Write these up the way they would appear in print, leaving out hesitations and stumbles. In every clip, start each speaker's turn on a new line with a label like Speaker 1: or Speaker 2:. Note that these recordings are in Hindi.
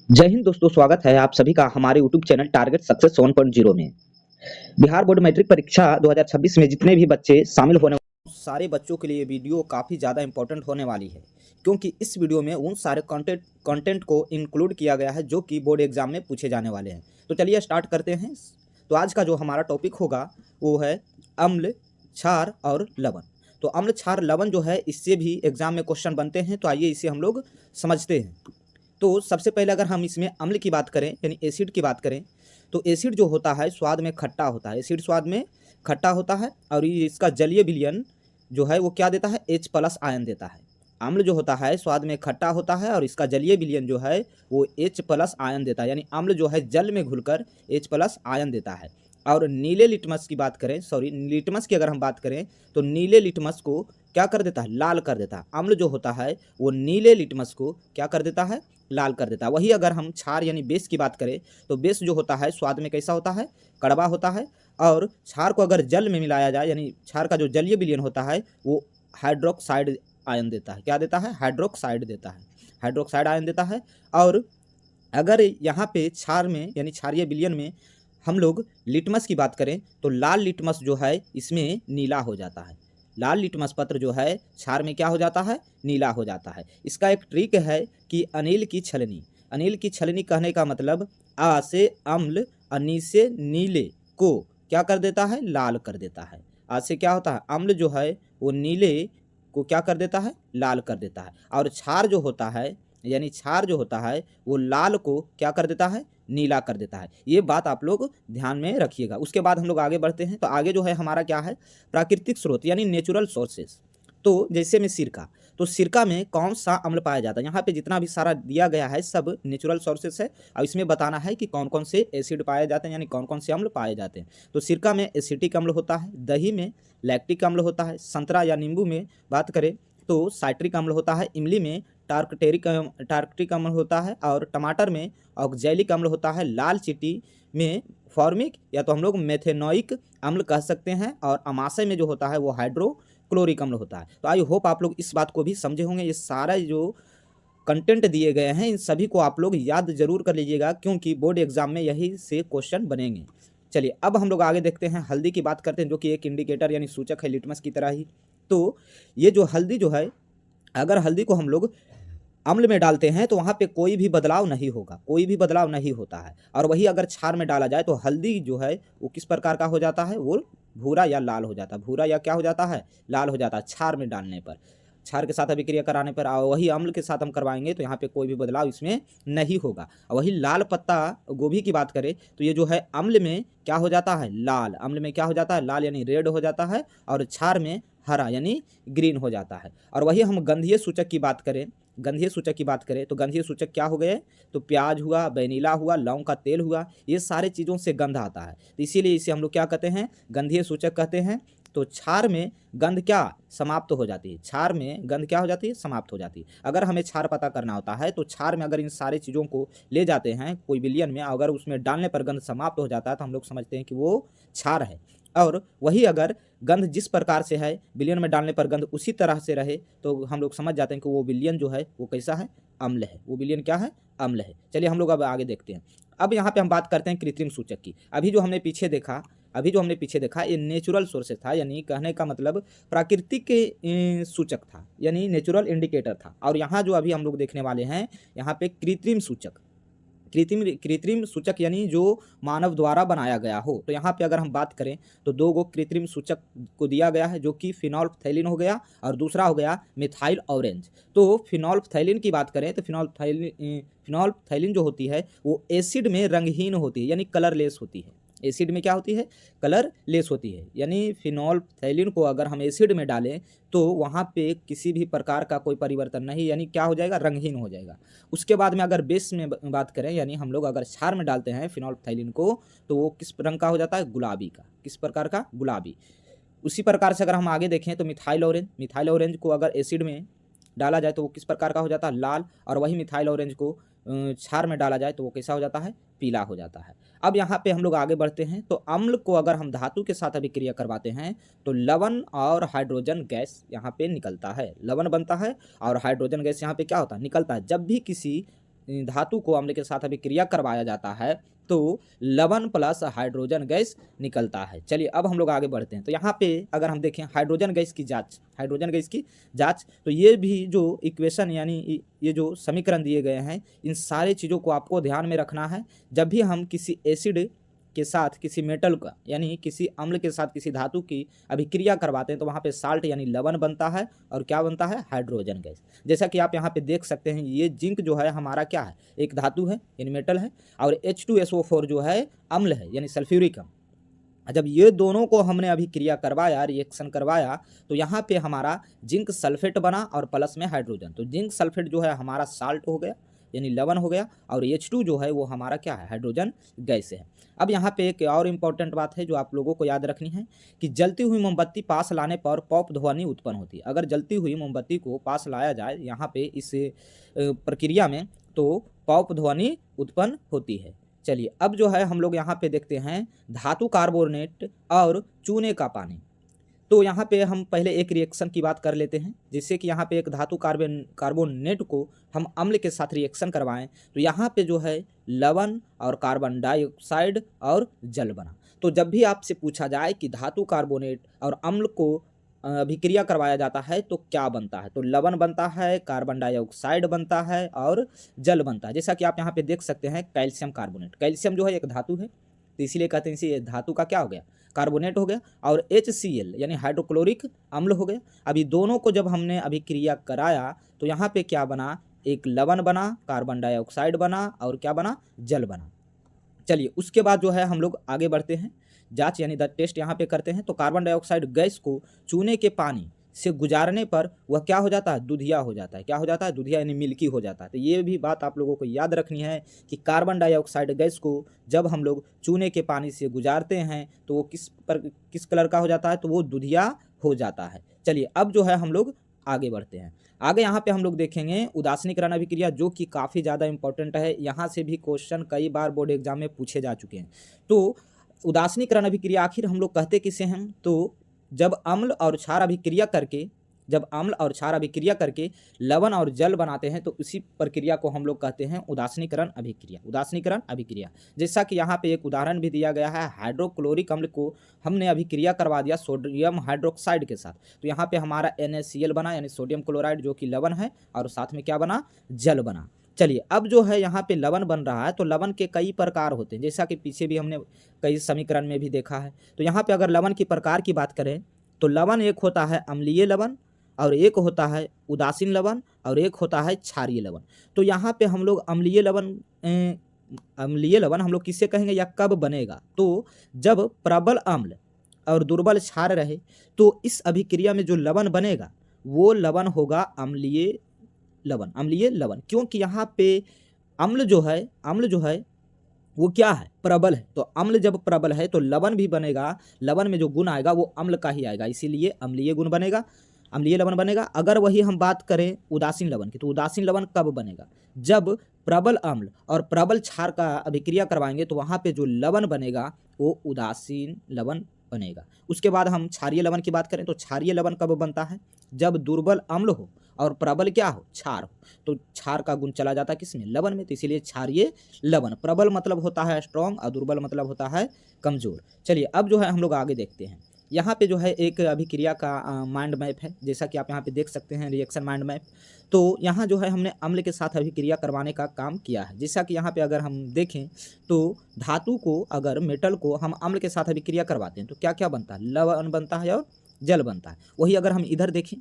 Speaker 1: जय हिंद दोस्तों, स्वागत है आप सभी का हमारे यूट्यूब चैनल टारगेट सक्सेस 7.0 में। बिहार बोर्ड मैट्रिक परीक्षा 2026 में जितने भी बच्चे शामिल होने सारे बच्चों के लिए वीडियो काफ़ी ज़्यादा इंपॉर्टेंट होने वाली है, क्योंकि इस वीडियो में उन सारे कंटेंट को इंक्लूड किया गया है जो कि बोर्ड एग्जाम में पूछे जाने वाले हैं। तो चलिए स्टार्ट करते हैं। तो आज का जो हमारा टॉपिक होगा वो है अम्ल, क्षार और लवण। तो अम्ल, क्षार, लवण जो है इससे भी एग्जाम में क्वेश्चन बनते हैं, तो आइए इसे हम लोग समझते हैं। तो सबसे पहले अगर हम इसमें अम्ल की बात करें यानी एसिड की बात करें, तो एसिड जो होता है स्वाद में खट्टा होता है। एसिड स्वाद में खट्टा होता है और ये इसका जलीय विलयन जो है वो क्या देता है, H+ आयन देता है। अम्ल जो होता है स्वाद में खट्टा होता है और इसका जलीय विलयन जो है वो H+ आयन देता है, यानी अम्ल जो है जल में घुलकर H+ आयन देता है। और नीले लिटमस की बात करें, लिटमस की अगर हम बात करें तो नीले लिटमस को क्या कर देता है, लाल कर देता है। अम्ल जो होता है वो नीले लिटमस को क्या कर देता है, लाल कर देता है। वही अगर हम क्षार यानी बेस की बात करें तो बेस जो होता है स्वाद में कैसा होता है, कड़वा होता है। और क्षार को अगर जल में मिलाया जाए यानी क्षार का जो जलीय विलयन होता है वो हाइड्रोक्साइड आयन देता है। क्या देता है, हाइड्रोक्साइड देता है, हाइड्रोक्साइड आयन देता है। और अगर यहाँ पे क्षार में यानी क्षारीय विलयन में हम लोग लिटमस की बात करें तो लाल लिटमस जो है इसमें नीला हो जाता है। लाल लिटमस पत्र जो है क्षार में क्या हो जाता है, नीला हो जाता है। इसका एक ट्रिक है कि अनिल की छलनी, अनिल की छलनी कहने का मतलब आ से अम्ल, अनि से नीले को क्या कर देता है, लाल कर देता है। आ से क्या होता है, अम्ल जो है वो नीले को क्या कर देता है, लाल कर देता है। और क्षार जो होता है यानी क्षार जो होता है वो लाल को क्या कर देता है, नीला कर देता है। ये बात आप लोग ध्यान में रखिएगा। उसके बाद हम लोग आगे बढ़ते हैं। तो आगे जो है हमारा क्या है, प्राकृतिक स्रोत यानी नेचुरल सोर्सेस। तो जैसे में सिरका, तो सिरका में कौन सा अम्ल पाया जाता है, यहाँ पे जितना भी सारा दिया गया है सब नेचुरल सोर्सेस है। अब इसमें बताना है कि कौन कौन से एसिड पाए जाते हैं यानी कौन कौन से अम्ल पाए जाते हैं। तो सिरका में एसिटिक अम्ल होता है, दही में लैक्टिक अम्ल होता है, संतरा या नींबू में बात करें तो साइट्रिक अम्ल होता है, इमली में टार्कटिक अम्ल होता है, और टमाटर में ऑक्जैलिक अम्ल होता है, लाल चींटी में फॉर्मिक या तो हम लोग मेथेनोइक अम्ल कह सकते हैं, और अमाशय में जो होता है वो हाइड्रोक्लोरिक अम्ल होता है। तो आई होप आप लोग इस बात को भी समझे होंगे। ये सारा जो कंटेंट दिए गए हैं इन सभी को आप लोग याद जरूर कर लीजिएगा, क्योंकि बोर्ड एग्जाम में यही से क्वेश्चन बनेंगे। चलिए अब हम लोग आगे देखते हैं, हल्दी की बात करते हैं जो कि एक इंडिकेटर यानी सूचक है लिटमस की तरह ही। तो ये जो हल्दी जो है, अगर हल्दी को हम लोग अम्ल में डालते हैं तो वहाँ पे कोई भी बदलाव नहीं होगा, कोई भी बदलाव नहीं होता है। और वही अगर क्षार में डाला जाए तो हल्दी जो है वो किस प्रकार का हो जाता है, वो भूरा या लाल हो जाता है, भूरा या क्या हो जाता है, लाल हो जाता है क्षार में डालने पर। क्षार के साथ अभिक्रिया कराने पर और वही अम्ल के साथ हम करवाएंगे तो यहाँ पे कोई भी बदलाव इसमें नहीं होगा। और वही लाल पत्ता गोभी की बात करें तो ये जो है अम्ल में क्या हो जाता है, लाल, अम्ल में क्या हो जाता है, लाल यानी रेड हो जाता है, और क्षार में हरा यानी ग्रीन हो जाता है। और वही हम गंधीय सूचक की बात करें, गंधीय सूचक की बात करें तो गंधीय सूचक क्या हो गए, तो प्याज हुआ, वैनिला हुआ, लौंग का तेल हुआ, ये सारे चीज़ों से गंध आता है, तो इसीलिए इसे हम लोग क्या कहते हैं, गंधीय सूचक कहते हैं। तो क्षार में गंध क्या समाप्त हो जाती है, क्षार में गंध क्या हो जाती है, समाप्त हो जाती है। अगर हमें क्षार पता करना होता है तो क्षार में अगर इन सारी चीज़ों को ले जाते हैं कोई विलयन में, अगर उसमें डालने पर गंध समाप्त हो जाता है तो हम लोग समझते हैं कि वो क्षार है। और वही अगर गंध जिस प्रकार से है विलयन में डालने पर गंध उसी तरह से रहे तो हम लोग समझ जाते हैं कि वो विलयन जो है वो कैसा है, अम्ल है, वो विलयन क्या है, अम्ल है। चलिए हम लोग अब आगे देखते हैं। अब यहाँ पे हम बात करते हैं कृत्रिम सूचक की। अभी जो हमने पीछे देखा ये नेचुरल सोर्सेस था, यानी कहने का मतलब प्राकृतिक सूचक था यानी नेचुरल इंडिकेटर था। और यहाँ जो अभी हम लोग देखने वाले हैं यहाँ पे कृत्रिम सूचक, कृत्रिम सूचक यानी जो मानव द्वारा बनाया गया हो। तो यहाँ पे अगर हम बात करें तो दो गो कृत्रिम सूचक को दिया गया है, जो कि फिनोल्फथैलिन हो गया और दूसरा हो गया मिथाइल ऑरेंज। तो फिनोल्फथैलिन की बात करें तो फिनोल्फथैलिन जो होती है वो एसिड में रंगहीन होती है यानी कलरलेस होती है। एसिड में क्या होती है, कलरलेस होती है। यानी फिनोल्फथैलिन को अगर हम एसिड में डालें तो वहाँ पे किसी भी प्रकार का कोई परिवर्तन नहीं, यानी क्या हो जाएगा, रंगहीन हो जाएगा। उसके बाद में अगर बेस में बात करें यानी हम लोग अगर क्षार में डालते हैं फिनोल्फथैलिन को तो वो किस रंग का हो जाता है, गुलाबी का, किस प्रकार का, गुलाबी। उसी प्रकार से अगर हम आगे देखें तो मिथाइल ऑरेंज को अगर एसिड में डाला जाए तो वो किस प्रकार का हो जाता है, लाल। और वही मिथाइल ऑरेंज को क्षार में डाला जाए तो वो कैसा हो जाता है, पीला हो जाता है। अब यहाँ पे हम लोग आगे बढ़ते हैं। तो अम्ल को अगर हम धातु के साथ अभिक्रिया करवाते हैं तो लवण और हाइड्रोजन गैस यहाँ पे निकलता है, लवण बनता है और हाइड्रोजन गैस यहाँ पे क्या होता है, निकलता है। जब भी किसी धातु को अम्ल के साथ अभिक्रिया करवाया जाता है तो लवण प्लस हाइड्रोजन गैस निकलता है। चलिए अब हम लोग आगे बढ़ते हैं। तो यहाँ पे अगर हम देखें हाइड्रोजन गैस की जांच, तो ये भी जो इक्वेशन यानी ये जो समीकरण दिए गए हैं, इन सारे चीज़ों को आपको ध्यान में रखना है। जब भी हम किसी एसिड के साथ किसी मेटल का यानी किसी अम्ल के साथ किसी धातु की अभिक्रिया करवाते हैं तो वहाँ पे साल्ट यानी लवण बनता है और क्या बनता है, हाइड्रोजन गैस। जैसा कि आप यहाँ पे देख सकते हैं, ये जिंक जो है हमारा क्या है, एक धातु है यानी मेटल है, और H2SO4 जो है अम्ल है यानी सल्फ्यूरिक अम्ल। जब ये दोनों को हमने अभिक्रिया करवाया, रिएक्शन करवाया, तो यहाँ पे हमारा जिंक सल्फेट बना और प्लस में हाइड्रोजन। तो जिंक सल्फेट जो है हमारा साल्ट हो गया यानी लवण हो गया, और H2 जो है वो हमारा क्या है, हाइड्रोजन गैस है। अब यहाँ पे एक और इम्पॉर्टेंट बात है जो आप लोगों को याद रखनी है कि जलती हुई मोमबत्ती पास लाने पर पॉप ध्वनि उत्पन्न होती है। अगर जलती हुई मोमबत्ती को पास लाया जाए यहाँ पे इस प्रक्रिया में तो पॉप ध्वनि उत्पन्न होती है। चलिए अब जो है हम लोग यहाँ पे देखते हैं धातु कार्बोनेट और चूने का पानी। तो यहाँ पे हम पहले एक रिएक्शन की बात कर लेते हैं, जिससे कि यहाँ पे एक धातु कार्बोनेट को हम अम्ल के साथ रिएक्शन करवाएं तो यहाँ पे जो है लवण और कार्बन डाइऑक्साइड और जल बना। तो जब भी आपसे पूछा जाए कि धातु कार्बोनेट और अम्ल को अभिक्रिया करवाया जाता है तो क्या बनता है, तो लवण बनता है, कार्बन डाइऑक्साइड बनता है और जल बनता है। जैसा कि आप यहाँ पे देख सकते हैं कैल्शियम कार्बोनेट, कैल्शियम जो है एक धातु है तो इसीलिए कहते हैं इसी धातु का क्या हो गया, कार्बोनेट हो गया, और HCl यानी हाइड्रोक्लोरिक अम्ल हो गया। अभी दोनों को जब हमने अभिक्रिया कराया तो यहाँ पे क्या बना, एक लवण बना, कार्बन डाइऑक्साइड बना और क्या बना, जल बना। चलिए उसके बाद जो है हम लोग आगे बढ़ते हैं, जांच यानी द टेस्ट यहाँ पे करते हैं। तो कार्बन डाइऑक्साइड गैस को चूने के पानी से गुजारने पर वह क्या हो जाता है, दुधिया हो जाता है। क्या हो जाता है, दुधिया यानी मिल्की हो जाता है। तो ये भी बात आप लोगों को याद रखनी है कि कार्बन डाइऑक्साइड गैस को जब हम लोग चूने के पानी से गुजारते हैं तो वो किस कलर का हो जाता है, तो वो दुधिया हो जाता है। चलिए अब जो है हम लोग आगे बढ़ते हैं। आगे यहाँ पे हम लोग देखेंगे उदासीनीकरण अभिक्रिया, जो कि काफ़ी ज़्यादा इंपॉर्टेंट है। यहाँ से भी क्वेश्चन कई बार बोर्ड एग्जाम में पूछे जा चुके हैं। तो उदासीनीकरण अभिक्रिया आखिर हम लोग कहते किसे हैं, तो जब अम्ल और क्षार अभिक्रिया करके लवण और जल बनाते हैं तो इसी प्रक्रिया को हम लोग कहते हैं उदासीनीकरण अभिक्रिया। जैसा कि यहाँ पे एक उदाहरण भी दिया गया है, हाइड्रोक्लोरिक अम्ल को हमने अभिक्रिया करवा दिया सोडियम हाइड्रोक्साइड के साथ, तो यहाँ पे हमारा NaCl बना यानी सोडियम क्लोराइड, जो कि लवण है, और साथ में क्या बना, जल बना। चलिए अब जो है यहाँ पे लवण बन रहा है, तो लवण के कई प्रकार होते हैं, जैसा कि पीछे भी हमने कई समीकरण में भी देखा है। तो यहाँ पे अगर लवण की प्रकार की बात करें तो लवण एक होता है अम्लीय लवण, और एक होता है उदासीन लवण, और एक होता है क्षारीय लवण। तो यहाँ पे हम लोग अम्लीय लवण हम लोग किससे कहेंगे या कब बनेगा, तो जब प्रबल अम्ल और दुर्बल क्षार रहे तो इस अभिक्रिया में जो लवण बनेगा वो लवण होगा अम्लीय लवण। क्योंकि यहाँ पे अम्ल जो है वो क्या है, प्रबल है। तो अम्ल जब प्रबल है तो लवण भी बनेगा, लवण में जो गुण आएगा वो अम्ल का ही आएगा, इसीलिए अम्लीय लवण बनेगा। अगर वही हम बात करें उदासीन लवण की, तो उदासीन लवण कब बनेगा, जब प्रबल अम्ल और प्रबल क्षार का अभिक्रिया करवाएंगे तो वहाँ पे जो लवण बनेगा वो उदासीन लवण बनेगा। उसके बाद हम क्षारीय लवण की बात करें तो क्षारीय लवण कब बनता है, जब दुर्बल अम्ल हो और प्रबल क्या हो, क्षार हो। तो क्षार का गुण चला जाता है किसमें, लवण में, तो इसीलिए क्षारीय लवण। प्रबल मतलब होता है स्ट्रॉन्ग और दुर्बल मतलब होता है कमजोर। चलिए अब जो है हम लोग आगे देखते हैं। यहाँ पे जो है एक अभिक्रिया का माइंड मैप है, जैसा कि आप यहाँ पे देख सकते हैं रिएक्शन माइंड मैप। तो यहाँ जो है हमने अम्ल के साथ अभिक्रिया करवाने का काम किया है। जैसा कि यहाँ पे अगर हम देखें तो धातु को, अगर मेटल को हम अम्ल के साथ अभिक्रिया करवाते हैं तो क्या क्या बनता है, लवण बनता है और जल बनता है। वही अगर हम इधर देखें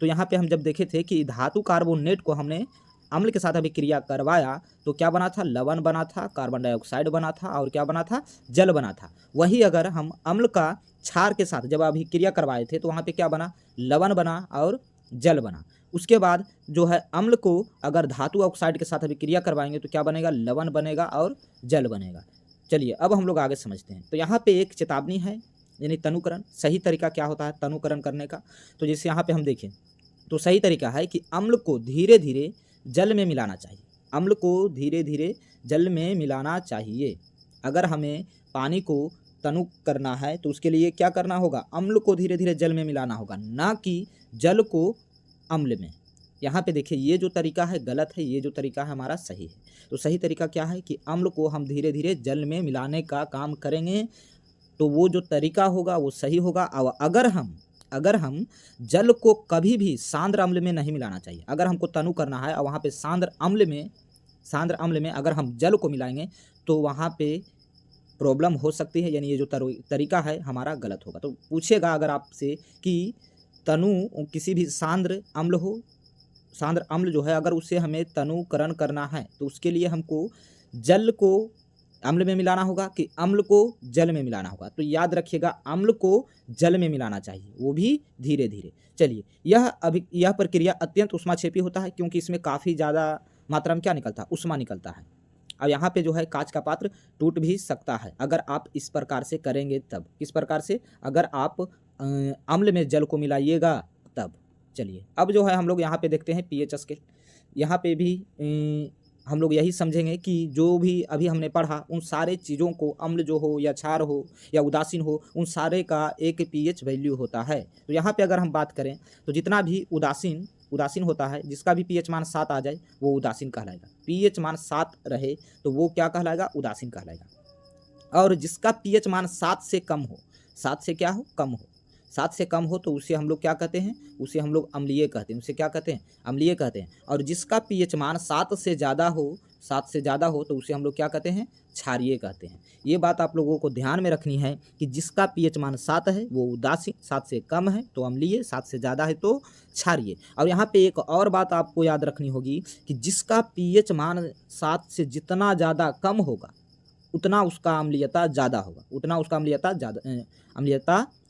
Speaker 1: तो यहाँ पे हम जब देखे थे कि धातु कार्बोनेट को हमने अम्ल के साथ अभिक्रिया करवाया तो क्या बना था, लवण बना था, कार्बन डाइऑक्साइड बना था और क्या बना था, जल बना था। वही अगर हम अम्ल का क्षार के साथ जब अभिक्रिया करवाए थे तो वहाँ पे क्या बना, लवण बना और जल बना। उसके बाद जो है अम्ल को अगर धातु ऑक्साइड के साथ अभिक्रिया करवाएंगे तो क्या बनेगा, लवण बनेगा और जल बनेगा। चलिए अब हम लोग आगे समझते हैं। तो यहाँ पे एक चेतावनी है, यानी तनुकरण। सही तरीका क्या होता है तनुकरण करने का, तो जैसे यहाँ पे हम देखें तो सही तरीका है कि अम्ल को धीरे धीरे जल में मिलाना चाहिए। अम्ल को धीरे धीरे जल में मिलाना चाहिए। अगर हमें पानी को तनु करना है तो उसके लिए क्या करना होगा, अम्ल को धीरे धीरे जल में मिलाना होगा, ना कि जल को अम्ल में। यहाँ पे देखिए ये जो तरीका है गलत है, ये जो तरीका है हमारा सही है। तो सही तरीका क्या है कि अम्ल को हम धीरे धीरे जल में मिलाने का काम करेंगे, तो वो जो तरीका होगा वो सही होगा। और अगर हम जल को कभी भी सांद्र अम्ल में नहीं मिलाना चाहिए। अगर हमको तनु करना है और वहाँ पे सांद्र अम्ल में अगर हम जल को मिलाएंगे तो वहाँ पे प्रॉब्लम हो सकती है, यानी ये जो तरीका है हमारा गलत होगा। तो पूछेगा अगर आपसे कि तनु किसी भी सांद्र अम्ल जो है अगर उसे हमें तनुकरण करना है तो उसके लिए हमको जल को अम्ल में मिलाना होगा कि अम्ल को जल में मिलाना होगा। तो याद रखिएगा अम्ल को जल में मिलाना चाहिए, वो भी धीरे धीरे। चलिए यह प्रक्रिया अत्यंत ऊष्माक्षेपी होता है क्योंकि इसमें काफ़ी ज़्यादा मात्रा में क्या निकलता है, ऊष्मा निकलता है। अब यहाँ पे जो है कांच का पात्र टूट भी सकता है अगर आप इस प्रकार से करेंगे तब। किस प्रकार से? अगर आप अम्ल में जल को मिलाइएगा तब। चलिए अब जो है हम लोग यहाँ पे देखते हैं पीएच स्केल। यहाँ पे भी हम लोग यही समझेंगे कि जो भी अभी हमने पढ़ा उन सारे चीज़ों को, अम्ल जो हो या क्षार हो या उदासीन हो, उन सारे का एक पीएच वैल्यू होता है। तो यहाँ पे अगर हम बात करें तो जितना भी उदासीन होता है, जिसका भी पीएच मान 7 आ जाए वो उदासीन कहलाएगा। पीएच मान 7 रहे तो वो क्या कहलाएगा? उदासीन कहलाएगा। और जिसका पीएच मान 7 से कम हो, 7 से क्या हो? कम हो। 7 से कम हो तो उसे हम लोग क्या कहते हैं? उसे हम लोग अम्लीय कहते हैं। उसे क्या कहते हैं? अम्लीय कहते हैं। और जिसका पीएच मान 7 से ज़्यादा हो तो उसे हम लोग क्या कहते हैं? क्षारीय कहते हैं। ये बात आप लोगों को ध्यान में रखनी है कि जिसका पीएच मान 7 है वो उदासीन, 7 से कम है तो अम्लीय, 7 से ज़्यादा है तो क्षारीय। और यहाँ पे एक और बात आपको याद रखनी होगी कि जिसका पीएच मान 7 से जितना ज़्यादा कम होगा उतना उसका अम्लीयता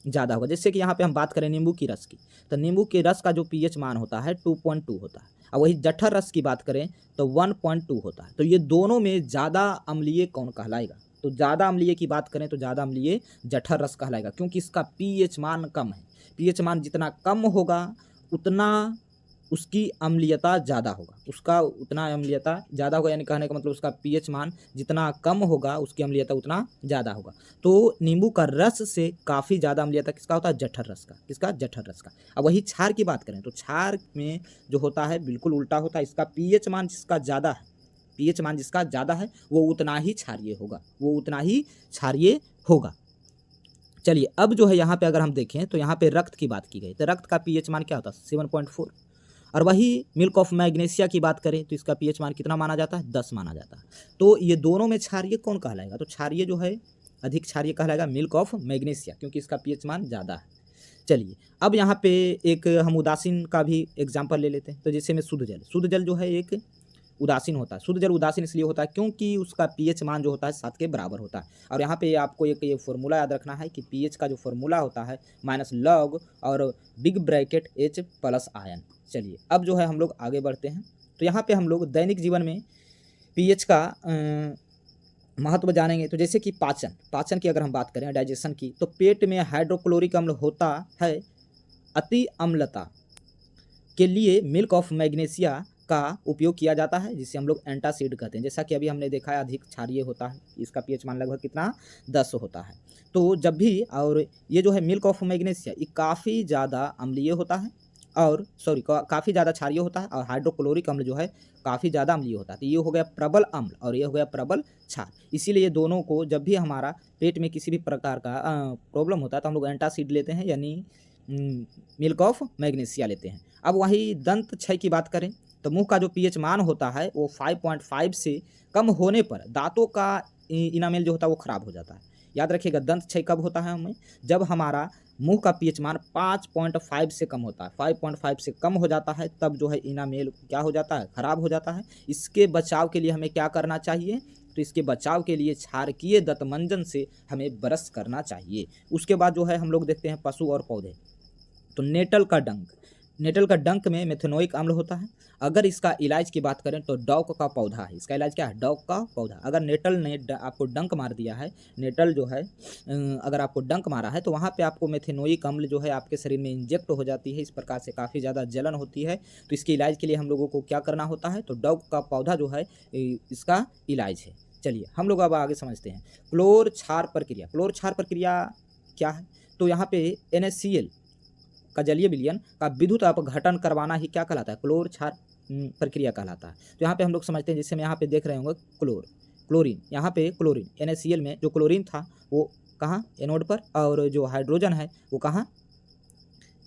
Speaker 1: ज़्यादा होगा। जैसे कि यहाँ पे हम बात करें नींबू की रस की, तो नींबू के रस का जो पीएच मान होता है 2.2 होता है। और वही जठर रस की बात करें तो 1.2 होता है। तो ये दोनों में ज़्यादा अम्लीय कौन कहलाएगा? तो ज़्यादा अम्लीय की बात करें तो ज़्यादा अम्लीय जठर रस कहलाएगा, क्योंकि इसका पीएच मान कम है। पीएच मान जितना कम होगा उतना उसकी अम्लीयता ज़्यादा होगा, यानी कहने का मतलब उसका पीएच मान जितना कम होगा उसकी अम्लीयता उतना ज़्यादा होगा। तो नींबू का रस से काफ़ी ज़्यादा अम्लीयता किसका होता है? जठर रस का। किसका? जठर रस का। अब वही क्षार की बात करें तो क्षार में जो होता है बिल्कुल उल्टा होता है। इसका पीएच मान जिसका ज़्यादा है वो उतना ही क्षारीय होगा। चलिए अब जो है यहाँ पे अगर हम देखें तो यहाँ पे रक्त की बात की गई, तो रक्त का पीएच मान क्या होता है? 7.4। और वही मिल्क ऑफ मैग्नीशिया की बात करें तो इसका पीएच मान कितना माना जाता है? 10 माना जाता है। तो ये दोनों में क्षारीय कौन कहलाएगा? तो क्षारीय जो है अधिक क्षारीय कहलाएगा मिल्क ऑफ मैग्नीशिया, क्योंकि इसका पीएच मान ज़्यादा है। चलिए अब यहाँ पे एक हम उदासीन का भी एग्जाम्पल ले लेते हैं। तो जैसे में शुद्ध जल जो है एक उदासीन होता है। शुद्ध जल उदासीन इसलिए होता है क्योंकि उसका पीएच मान जो होता है 7 के बराबर होता है। और यहाँ पे आपको एक ये फॉर्मूला याद रखना है कि पीएच का जो फॉर्मूला होता है -log और big bracket H plus ion. चलिए अब जो है हम लोग आगे बढ़ते हैं। तो यहाँ पे हम लोग दैनिक जीवन में पीएच का महत्व जानेंगे। तो जैसे कि पाचन की अगर हम बात करें, डाइजेशन की, तो पेट में हाइड्रोक्लोरिक अम्ल होता है। अति अम्लता के लिए मिल्क ऑफ मैग्नीशिया का उपयोग किया जाता है, जिसे हम लोग एंटासिड कहते हैं। जैसा कि अभी हमने देखा है अधिक क्षारीय होता है, इसका पीएच मान लगभग कितना? 10 होता है। तो जब भी, और ये जो है मिल्क ऑफ मैग्नीशिया ये काफ़ी ज़्यादा अम्लीय होता है और काफ़ी ज़्यादा क्षारीय होता है, और हाइड्रोक्लोरिक अम्ल जो है काफ़ी ज़्यादा अम्लीय होता है। तो ये हो गया प्रबल अम्ल और ये हो गया प्रबल क्षार। इसीलिए ये दोनों को जब भी हमारा पेट में किसी भी प्रकार का प्रॉब्लम होता है तो हम लोग एंटासिड लेते हैं, यानी मिल्क ऑफ मैग्नीशिया लेते हैं। अब वही दंत क्षय की बात करें तो मुंह का जो पीएच मान होता है वो 5.5 से कम होने पर दांतों का इनामेल जो होता है वो खराब हो जाता है। याद रखिएगा दंत क्षय कब होता है हमें? जब हमारा मुंह का पीएच मान 5.5 से कम होता है। 5.5 से कम हो जाता है तब जो है इनामेल क्या हो जाता है? खराब हो जाता है। इसके बचाव के लिए हमें क्या करना चाहिए? तो इसके बचाव के लिए क्षारकीय दंतमंजन से हमें ब्रश करना चाहिए। उसके बाद जो है हम लोग देखते हैं पशु और पौधे। तो नेटल का डंक में मेथेनोइक अम्ल होता है। अगर इसका इलाज की बात करें तो डॉग का पौधा है। इसका इलाज क्या है? डॉग का पौधा। अगर नेटल ने आपको डंक मार दिया है, नेटल जो है अगर आपको डंक मारा है तो वहाँ पे आपको मेथेनोइक अम्ल जो है आपके शरीर में इंजेक्ट हो जाती है। इस प्रकार से काफ़ी ज़्यादा जलन होती है। तो इसके इलाज के लिए हम लोगों को क्या करना होता है? तो डॉग का पौधा जो है इसका इलाज है। चलिए हम लोग अब आगे समझते हैं क्लोर क्षार प्रक्रिया क्या है? तो यहाँ पे NaCl का जलीय विलयन का विद्युत अपघटन करवाना ही क्या कहलाता है? क्लोर क्षार प्रक्रिया कहलाता है। तो यहाँ पे हम लोग समझते हैं, जैसे हम यहाँ पे देख रहे होंगे क्लोरीन, यहाँ पे क्लोरीन NaCl में जो क्लोरीन था वो कहाँ? एनोड पर, और जो हाइड्रोजन है वो कहाँ?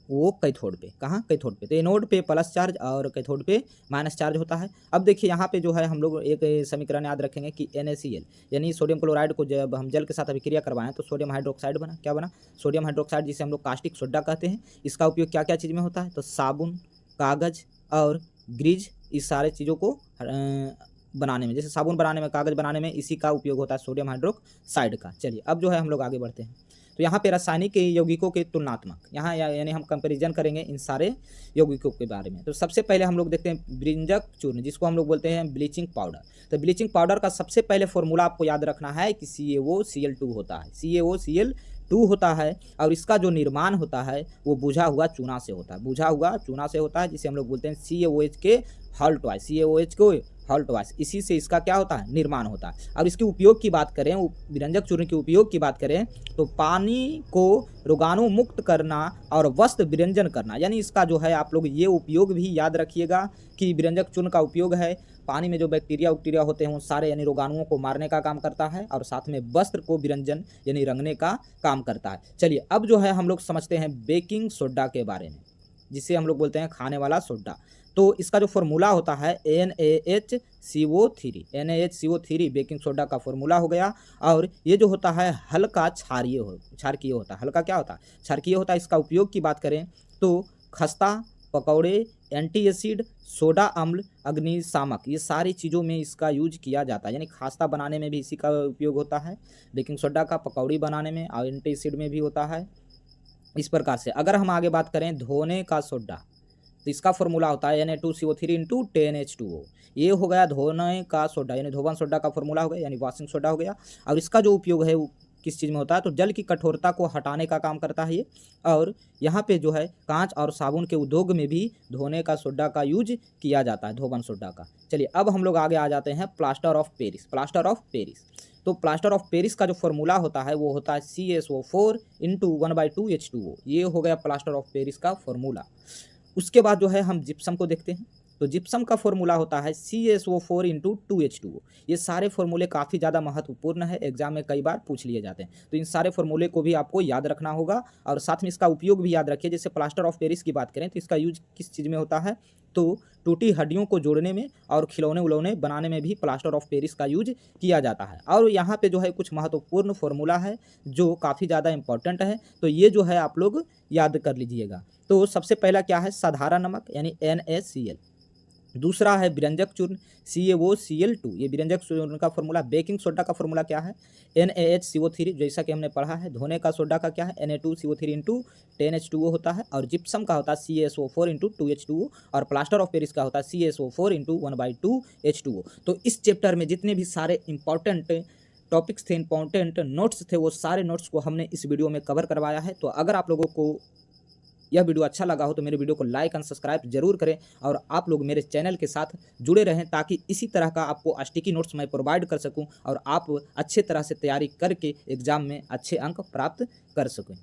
Speaker 1: वो कैथोड पे। कहाँ? कैथोड पे। तो एनोड पे प्लस चार्ज और कैथोड पे माइनस चार्ज होता है। अब देखिए यहाँ पे जो है हम लोग एक समीकरण याद रखेंगे कि NaCl यानी सोडियम क्लोराइड को जब हम जल के साथ अभिक्रिया करवाएं तो सोडियम हाइड्रोक्साइड बना। क्या बना? सोडियम हाइड्रोक्साइड, जिसे हम लोग कास्टिक सोडा कहते हैं। इसका उपयोग क्या क्या चीज़ में होता है? तो साबुन, कागज और ग्रीज, इस सारे चीज़ों को बनाने में, जैसे साबुन बनाने में, कागज बनाने में, इसी का उपयोग होता है सोडियम हाइड्रोक्साइड का। चलिए अब जो है हम लोग आगे बढ़ते हैं। तो यहाँ पे रासायनिक यौगिकों के तुलनात्मक, यहाँ यानी हम कंपैरिजन करेंगे इन सारे यौगिकों के बारे में। तो सबसे पहले हम लोग देखते हैं ब्रिंजक चूर्ण, जिसको हम लोग बोलते हैं ब्लीचिंग पाउडर। तो ब्लीचिंग पाउडर का सबसे पहले फॉर्मूला आपको याद रखना है कि CaOCl2 होता है। CaOCl2 होता है, और इसका जो निर्माण होता है वो बुझा हुआ चूना से होता है। बुझा हुआ चूना से होता है, जिसे हम लोग बोलते हैं CaOH के हॉल ट्वाइस। CaOH को हॉल ट्वाइस, इसी से इसका क्या होता है? निर्माण होता है। अब इसके उपयोग की बात करें, विरंजक चूर्ण के उपयोग की बात करें, तो पानी को रोगाणु मुक्त करना और वस्त्र विरंजन करना, यानी इसका जो है आप लोग ये उपयोग भी याद रखिएगा कि विरंजक चूर्ण का उपयोग है पानी में जो बैक्टीरिया होते हैं वो सारे यानी रोगाणुओं को मारने का काम करता है, और साथ में वस्त्र को विरंजन यानी रंगने का काम करता है। चलिए अब जो है हम लोग समझते हैं बेकिंग सोडा के बारे में, जिसे हम लोग बोलते हैं खाने वाला सोडा। तो इसका जो फॉर्मूला होता है NaHCO3 बेकिंग सोडा का फॉर्मूला हो गया। और ये जो होता है हल्का क्षारीय होता है। हल्का क्या होता है? क्षारकीय होता है। इसका उपयोग की बात करें तो खस्ता, पकौड़े, एंटी एसिड, सोडा अम्ल, अग्निशामक, ये सारी चीज़ों में इसका यूज किया जाता है। यानी खास्ता बनाने में भी इसी का उपयोग होता है, बेकिंग सोडा का, पकौड़ी बनाने में, और एंटी एसिड में भी होता है। इस प्रकार से अगर हम आगे बात करें धोने का सोडा, तो इसका फॉर्मूला होता है Na2CO3 इंटू 10H2O। ये हो गया धोने का सोडा, यानी धोवन सोडा का फॉर्मूला हो गया, यानी वॉशिंग सोडा हो गया। और इसका जो उपयोग है वो किस चीज़ में होता है? तो जल की कठोरता को हटाने का काम करता है ये। और यहाँ पे जो है कांच और साबुन के उद्योग में भी धोने का सोडा का यूज किया जाता है, धोवन सोडा का। चलिए अब हम लोग आगे आ जाते हैं प्लास्टर ऑफ पेरिस। तो प्लास्टर ऑफ पेरिस का जो फॉर्मूला होता है वो होता है CaSO4 इंटू 1/2H2O। ये हो गया प्लास्टर ऑफ पेरिस का फॉर्मूला। उसके बाद जो है हम जिप्सम को देखते हैं। तो जिप्सम का फॉर्मूला होता है CaSO4 इंटू 2H2O। ये सारे फॉर्मूले काफ़ी ज़्यादा महत्वपूर्ण है, एग्जाम में कई बार पूछ लिए जाते हैं। तो इन सारे फॉर्मूले को भी आपको याद रखना होगा, और साथ में इसका उपयोग भी याद रखिए। जैसे प्लास्टर ऑफ पेरिस की बात करें तो इसका यूज किस चीज़ में होता है? तो टूटी हड्डियों को जोड़ने में और खिलौने उलौने बनाने में भी प्लास्टर ऑफ पेरिस का यूज किया जाता है। और यहाँ पे जो है कुछ महत्वपूर्ण फॉर्मूला है जो काफ़ी ज़्यादा इंपॉर्टेंट है, तो ये जो है आप लोग याद कर लीजिएगा। तो सबसे पहला क्या है? साधारण नमक यानी NaCl। दूसरा है विरंजक चूर्ण CaOCl2, ये विरंजक चूर्ण का फॉर्मूला। बेकिंग सोडा का फॉर्मूला क्या है? NaHCO3, जैसा कि हमने पढ़ा है। धोने का सोडा का क्या है? Na2CO3 इंटू 10H2O होता है। और जिप्सम का होता है CaSO4 इंटू 2H2O। और प्लास्टर ऑफ पेरिस का होता है CaSO4 इंटू 1/2H2O। तो इस चैप्टर में जितने भी सारे इंपॉर्टेंट टॉपिक्स थे, इंपॉर्टेंट नोट्स थे, वो सारे नोट्स को हमने इस वीडियो में कवर करवाया है। तो अगर आप लोगों को यह वीडियो अच्छा लगा हो तो मेरे वीडियो को लाइक एंड सब्सक्राइब जरूर करें, और आप लोग मेरे चैनल के साथ जुड़े रहें, ताकि इसी तरह का आपको स्टिकी नोट्स मैं प्रोवाइड कर सकूं और आप अच्छे तरह से तैयारी करके एग्जाम में अच्छे अंक प्राप्त कर सकें।